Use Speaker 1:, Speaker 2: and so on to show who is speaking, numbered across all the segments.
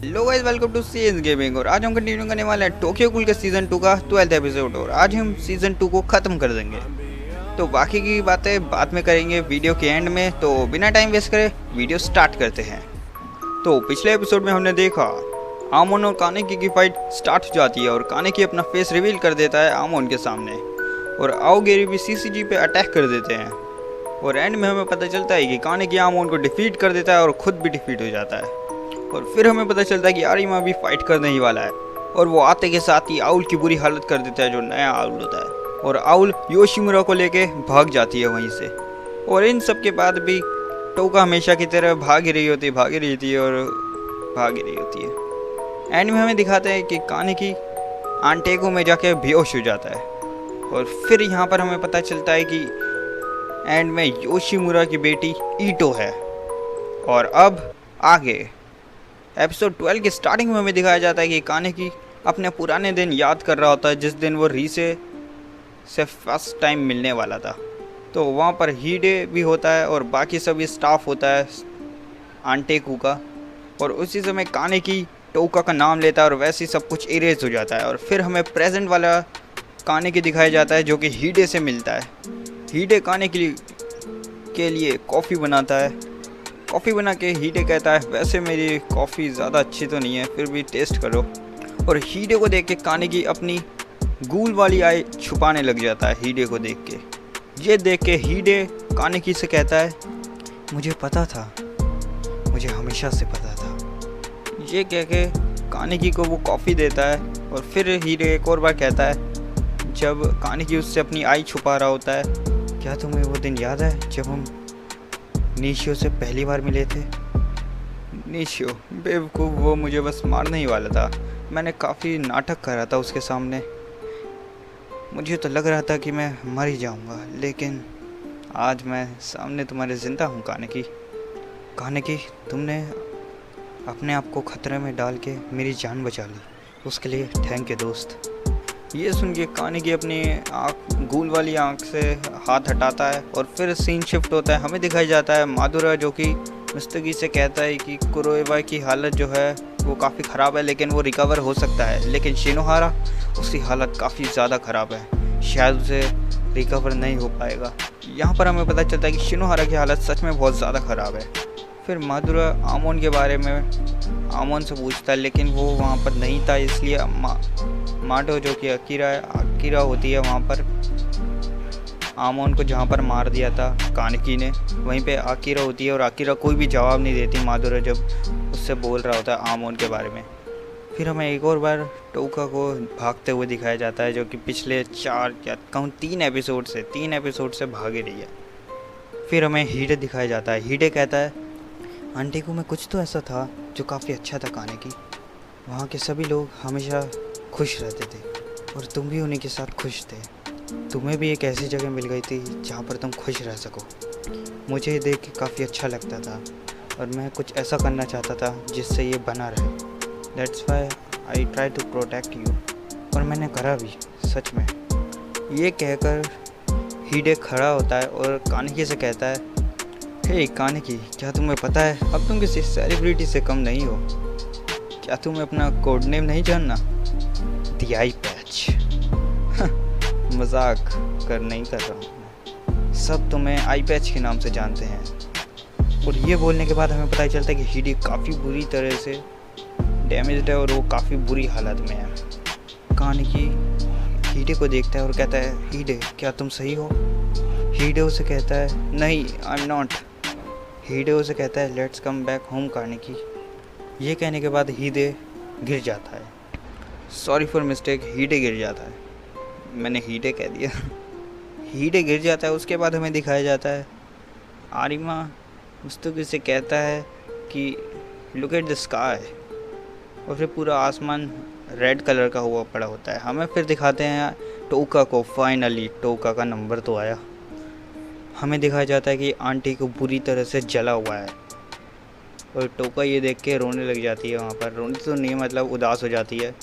Speaker 1: Hello guys, welcome to CS gaming. और आज हम कंटिन्यू करने वाले हैं टोक्यो गूल के सीज़न 2 का 12th एपिसोड। और आज हम सीज़न 2 को ख़त्म कर देंगे, तो बाकी की बातें बाद में करेंगे वीडियो के एंड में। तो बिना टाइम वेस्ट करे वीडियो स्टार्ट करते हैं। तो पिछले एपिसोड में हमने देखा आमोन और कानेकी की फाइट स्टार्ट हो जाती है और कानेकी अपना फेस रिवील कर देता है आमोन के सामने, और आओगेरी भी सीसीजी पे अटैक कर देते हैं। और एंड में हमें पता चलता है कि कानेकी आमोन को डिफीट कर देता है और खुद भी डिफीट हो जाता है। और फिर हमें पता चलता है कि आरिमा भी फाइट करने ही वाला है, और वो आते के साथ ही आउल की बुरी हालत कर देता है, जो नया आउल होता है। और आउल योशिमुरा को लेके भाग जाती है वहीं से। और इन सब के बाद भी टोका हमेशा की तरह भाग ही रही होती है। एंड में हमें दिखाते हैं कि कानेकी आंटेको में जाके बेहोश हो जाता है। और फिर यहाँ पर हमें पता चलता है कि एंड में योशिमुरा की बेटी ईटो है। और अब आगे एपिसोड 12 की स्टार्टिंग में हमें दिखाया जाता है कि कानेकी अपने पुराने दिन याद कर रहा होता है, जिस दिन वो रीसे से फर्स्ट टाइम मिलने वाला था। तो वहाँ पर हीडे भी होता है और बाकी सभी स्टाफ होता है आंटेकू का। और उसी समय कानेकी टोका का नाम लेता है और वैसे ही सब कुछ इरेज हो जाता है। और फिर हमें प्रेजेंट वाला कानेकी दिखाया जाता है, जो कि हीडे से मिलता है। हीडे कानेकी के लिए कॉफ़ी बनाता है। कॉफ़ी बना के हीडे कहता है, वैसे मेरी कॉफ़ी ज़्यादा अच्छी तो नहीं है, फिर भी टेस्ट करो। और हीडे को देख के कानेकी अपनी गूल वाली आई छुपाने लग जाता है हीडे को देख के। ये देख के हीडे कानेकी से कहता है, मुझे पता था, मुझे हमेशा से पता था। ये कह के कानेकी को वो कॉफ़ी देता है। और फिर हीडे एक और बार कहता है, जब कानेकी उससे अपनी आई छुपा रहा होता है, क्या तुम्हें वो दिन याद है जब हम निशियो से पहली बार मिले थे? निशियो बेवकूफ़, वो मुझे बस मारने ही वाला था। मैंने काफ़ी नाटक करा था उसके सामने। मुझे तो लग रहा था कि मैं मर ही जाऊंगा, लेकिन आज मैं सामने तुम्हारे ज़िंदा हूँ कानेकी। कानेकी, तुमने अपने आप को ख़तरे में डाल के मेरी जान बचा ली, उसके लिए थैंक यू दोस्त। ये सुन के कानेकी अपनी आँख गूल वाली आँख से हाथ हटाता है। और फिर सीन शिफ्ट होता है। हमें दिखाया जाता है मादुरा, जो कि मिस्तगी से कहता है कि कुरोएबा की हालत जो है वो काफ़ी ख़राब है, लेकिन वो रिकवर हो सकता है। लेकिन शिनोहारा, उसकी हालत काफ़ी ज़्यादा ख़राब है, शायद उसे रिकवर नहीं हो पाएगा। यहाँ पर हमें पता चलता है कि शिनोहारा की हालत सच में बहुत ज़्यादा ख़राब है। फिर मादुरा आमोन के बारे में आमोन से पूछता है, लेकिन वो वहाँ पर नहीं था, इसलिए माडो, जो कि अकीरा होती है, वहाँ पर आमोन को जहाँ पर मार दिया था कानेकी ने, वहीं पे अकीरा होती है। और अकीरा कोई भी जवाब नहीं देती मादुरा जब उससे बोल रहा होता है आमोन के बारे में। फिर हमें एक और बार टोका को भागते हुए दिखाया जाता है, जो कि पिछले 3 एपिसोड से भागे रही है। फिर हमें हीडे दिखाया जाता है। हीडे कहता है, आंटेको में कुछ तो ऐसा था जो काफ़ी अच्छा था कानेकी। वहाँ के सभी लोग हमेशा खुश रहते थे, और तुम भी उन्हीं के साथ खुश थे। तुम्हें भी एक ऐसी जगह मिल गई थी जहाँ पर तुम खुश रह सको। मुझे देख के काफ़ी अच्छा लगता था, और मैं कुछ ऐसा करना चाहता था जिससे ये बना रहे। That's why I try to protect you. और मैंने करा भी, सच में। ये कहकर हीडे खड़ा होता है और कानेकी से कहता है, हे कानेकी, क्या तुम्हें पता है अब तुम किसी सेलिब्रिटी से कम नहीं हो? क्या तुम्हें अपना कोड नेम नहीं जानना? The I patch. मजाक नहीं कर रहा हूँ, सब तुम्हें आई पैच के नाम से जानते हैं। और ये बोलने के बाद हमें पता चलता है कि हीडे काफ़ी बुरी तरह से डैमेज्ड है और वो काफ़ी बुरी हालत में है। कानेकी हीडे को देखता है और कहता है, हीडे, क्या तुम सही हो? हीडे उसे कहता है, नहीं, आई एम नॉट। हीडे उसे कहता है, लेट्स कम बैक होम कानेकी। ये कहने के बाद हीडे गिर जाता है। सॉरी फॉर मिस्टेक, हीडे गिर जाता है, मैंने हीडे कह दिया। हीडे गिर जाता है। उसके बाद हमें दिखाया जाता है आरिमा मुस्तकी से कहता है कि लुक एट द स्काई। और फिर पूरा आसमान रेड कलर का हुआ पड़ा होता है। हमें फिर दिखाते हैं टोका को। फाइनली टोका का नंबर तो आया। हमें दिखाया जाता है कि आंटी को बुरी तरह से जला हुआ है, और टोका ये देख के रोने लग जाती है। वहाँ पर रोने तो नहीं, मतलब उदास हो जाती है।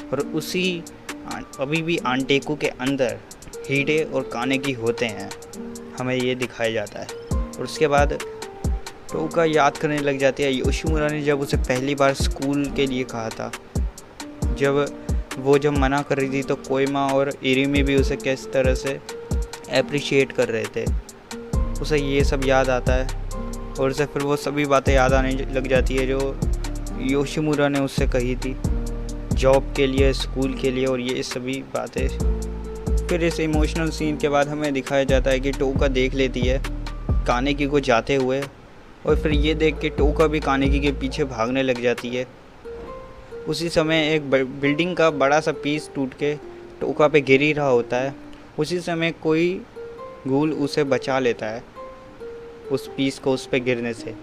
Speaker 1: और अभी भी आंटेकू के अंदर हीडे और कानेकी होते हैं, हमें ये दिखाया जाता है। और उसके बाद टोका याद करने लग जाती है योशिमुरा ने जब उसे पहली बार स्कूल के लिए कहा था, जब मना कर रही थी तो कोइमा और इरिमी भी उसे किस तरह से अप्रिशिएट कर रहे थे। उसे ये सब याद आता है और उसे फिर वो सभी बातें याद आने लग जाती है जो योशिमुरा ने उससे कही थी, जॉब के लिए, स्कूल के लिए और ये सभी बातें। फिर इस इमोशनल सीन के बाद हमें दिखाया जाता है कि टोका देख लेती है कानेकी को जाते हुए और फिर ये देख के टोका भी कानेकी के पीछे भागने लग जाती है। उसी समय एक बिल्डिंग का बड़ा सा पीस टूट के टोका पे गिर ही रहा होता है। उसी समय कोई गूल उसे बचा लेता है उस पीस को उस पे गिरने से।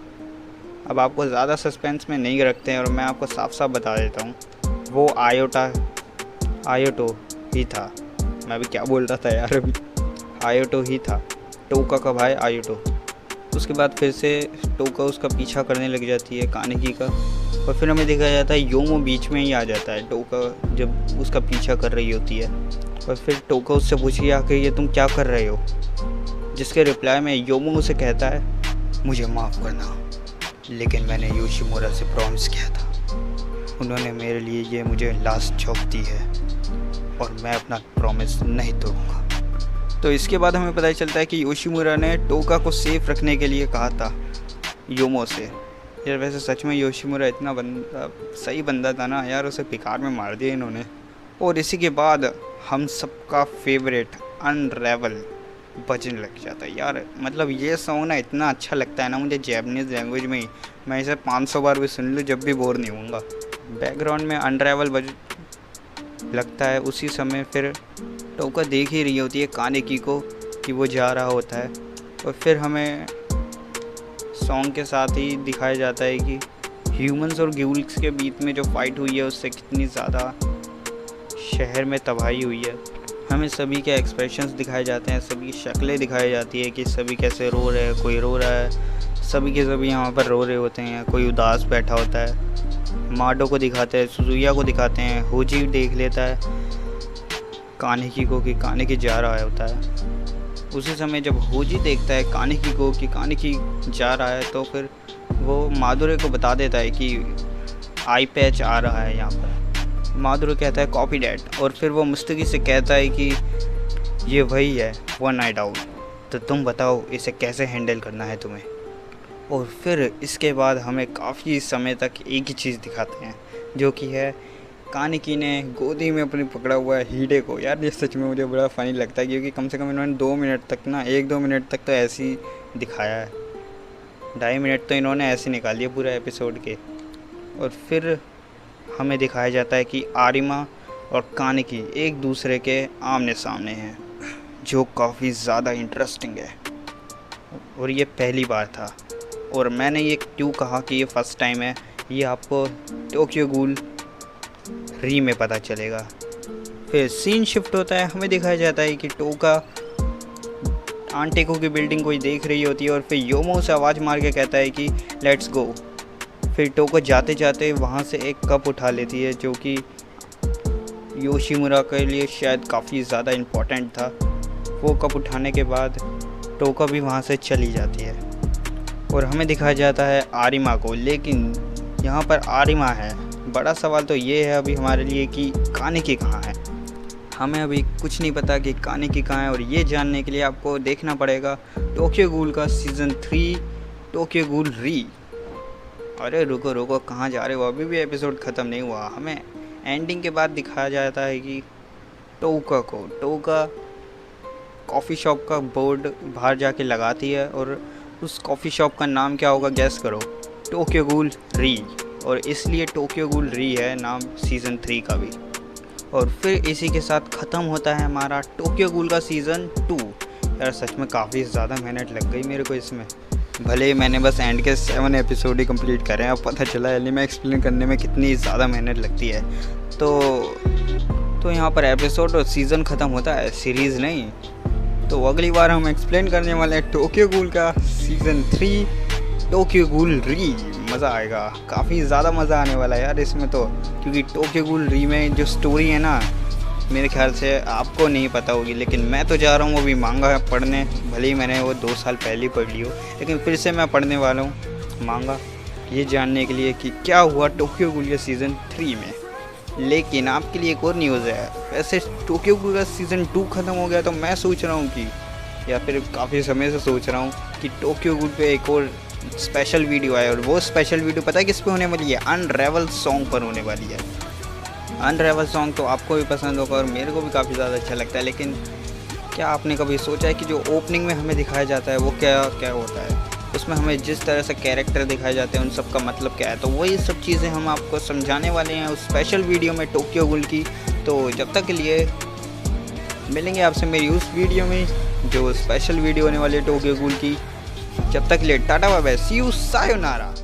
Speaker 1: अब आपको ज़्यादा सस्पेंस में नहीं रखते हैं और मैं आपको साफ साफ बता देता हूँ, वो आयोटो ही था। मैं भी क्या बोल रहा था यार, अभी आयोटो ही था, टोका का भाई आयोटो। उसके बाद फिर से टोका उसका पीछा करने लग जाती है कानेकी का और फिर हमें दिखाया जाता है योमो बीच में ही आ जाता है टोका जब उसका पीछा कर रही होती है। और फिर टोका उससे पूछी आखिर ये तुम क्या कर रहे हो, जिसके रिप्लाई में योमो उसे कहता है मुझे माफ़ करना, लेकिन मैंने योशिमुरा से प्रॉमिस किया था, उन्होंने मेरे लिए ये मुझे लास्ट जॉब दी है और मैं अपना प्रॉमिस नहीं तोड़ूंगा। तो इसके बाद हमें पता चलता है कि योशिमुरा ने टोका को सेफ रखने के लिए कहा था योमो से। यार वैसे सच में योशिमुरा इतना सही बंदा था ना यार, उसे बेकार में मार दिया इन्होंने। और इसी के बाद हम सबका फेवरेट अनरेवल बजने लग जाता है यार। मतलब ये सॉन्ग ना इतना अच्छा लगता है ना मुझे जैपनीज़ लैंग्वेज में ही, मैं इसे 500 बार भी सुन लूँ जब भी बोर नहीं होऊंगा। बैकग्राउंड में अनरेवल लगता है। उसी समय फिर टोका देख ही रही होती है कानेकी को कि वो जा रहा होता है और फिर हमें सॉन्ग के साथ ही दिखाया जाता है कि ह्यूमंस और ग्यूल्स के बीच में जो फाइट हुई है उससे कितनी ज़्यादा शहर में तबाही हुई है। हमें सभी के एक्सप्रेशंस दिखाए जाते हैं, सभी की शक्लें दिखाई जाती है कि सभी कैसे रो रहे हैं, कोई रो रहा है, सभी के सभी यहाँ पर रो रहे होते हैं, कोई उदास बैठा होता है। माडो को दिखाते हैं, सुजुया को दिखाते हैं, होजी देख लेता है कानेकी को कि कानेकी जा रहा होता है। उसी समय जब होजी देखता है कानेकी को कि कानेकी जा रहा है तो फिर वो मादुरे को बता देता है कि आई पैच आ रहा है यहाँ पर। मादुरे कहता है कॉपी डैट और फिर वो मुस्तकी से कहता है कि ये वही है वन नाइट आउट, तो तुम बताओ इसे कैसे हैंडल करना है तुम्हें। और फिर इसके बाद हमें काफ़ी समय तक एक ही चीज़ दिखाते हैं जो कि है कानेकी ने गोदी में अपनी पकड़ा हुआ है हीडे को। यार ये सच में मुझे बड़ा फ़नी लगता है क्योंकि कम से कम इन्होंने 2 मिनट तक ना 1-2 मिनट तक तो ऐसे ही दिखाया है, 2.5 मिनट तो इन्होंने ऐसे निकाल दिए पूरे एपिसोड के। और फिर हमें दिखाया जाता है कि आरिमा और कानेकी एक दूसरे के आमने सामने हैं जो काफ़ी ज़्यादा इंटरेस्टिंग है। और ये पहली बार था और मैंने ये क्यों कहा कि ये फ़र्स्ट टाइम है, ये आपको टोक्यो गूल री में पता चलेगा। फिर सीन शिफ्ट होता है, हमें दिखाया जाता है कि टोका आंटेको की बिल्डिंग कोई देख रही होती है और फिर योमो से आवाज़ मार के कहता है कि लेट्स गो। फिर टोका जाते जाते वहाँ से एक कप उठा लेती है जो कि योशिमुरा के लिए शायद काफ़ी ज़्यादा इम्पोर्टेंट था। वो कप उठाने के बाद टोका भी वहाँ से चली जाती है और हमें दिखाया जाता है आरिमा को। लेकिन यहाँ पर आरिमा है, बड़ा सवाल तो ये है अभी हमारे लिए कि कानेकी कहाँ है। हमें अभी कुछ नहीं पता कि कानेकी कहाँ है और ये जानने के लिए आपको देखना पड़ेगा टोक्यो गूल का सीज़न 3 टोक्यो गूल री। अरे रुको रुको, कहाँ जा रहे हो, अभी भी एपिसोड ख़त्म नहीं हुआ। हमें एंडिंग के बाद दिखाया जाता है कि टोका कॉफ़ी शॉप का बोर्ड बाहर जाके लगाती है और उस कॉफ़ी शॉप का नाम क्या होगा गैस करो, टोक्यो गूल री। और इसलिए टोक्यो गूल री है नाम सीज़न 3 का भी। और फिर इसी के साथ ख़त्म होता है हमारा टोक्यो गूल का सीज़न 2। यार सच में काफ़ी ज़्यादा मेहनत लग गई मेरे को इसमें, भले ही मैंने बस एंड के 7 एपिसोड ही कंप्लीट करे हैं। अब पता चला एनीमे एक्सप्लेन करने में कितनी ज़्यादा मेहनत लगती है। तो यहाँ पर एपिसोड और सीज़न ख़त्म होता है, सीरीज़ नहीं। तो अगली बार हम एक्सप्लेन करने वाले हैं टोक्यो गूल का सीज़न 3 टोक्यो गूल री। मज़ा आएगा, काफ़ी ज़्यादा मज़ा आने वाला है यार इसमें तो, क्योंकि टोक्यो गूल री में जो स्टोरी है ना मेरे ख्याल से आपको नहीं पता होगी, लेकिन मैं तो जा रहा हूँ वो भी मांगा पढ़ने। भले ही मैंने वो 2 साल पहले ही पढ़ ली हो, लेकिन फिर से मैं पढ़ने वाला हूँ मांगा ये जानने के लिए कि क्या हुआ टोक्यो गूल के सीज़न 3 में। लेकिन आपके लिए एक और न्यूज़ है। वैसे टोक्यो गूल का सीज़न 2 ख़त्म हो गया, तो मैं सोच रहा हूँ कि, या फिर काफ़ी समय से सोच रहा हूँ कि टोक्यो गूल पे एक और स्पेशल वीडियो आए। और वो स्पेशल वीडियो पता है किस पे होने वाली है? अनरेवल सॉन्ग पर होने वाली है। अनरेवल सॉन्ग तो आपको भी पसंद होगा और मेरे को भी काफ़ी ज़्यादा अच्छा लगता है। लेकिन क्या आपने कभी सोचा है कि जो ओपनिंग में हमें दिखाया जाता है वो क्या क्या होता है? उसमें हमें जिस तरह से कैरेक्टर दिखाए जाते हैं उन सब का मतलब क्या है? तो वही सब चीज़ें हम आपको समझाने वाले हैं उस स्पेशल वीडियो में टोक्यो गूल की। तो जब तक के लिए मिलेंगे आपसे मेरी उस वीडियो में जो स्पेशल वीडियो होने वाली है टोक्यो गूल की। जब तक के लिए tata bye bye, see you, sayonara.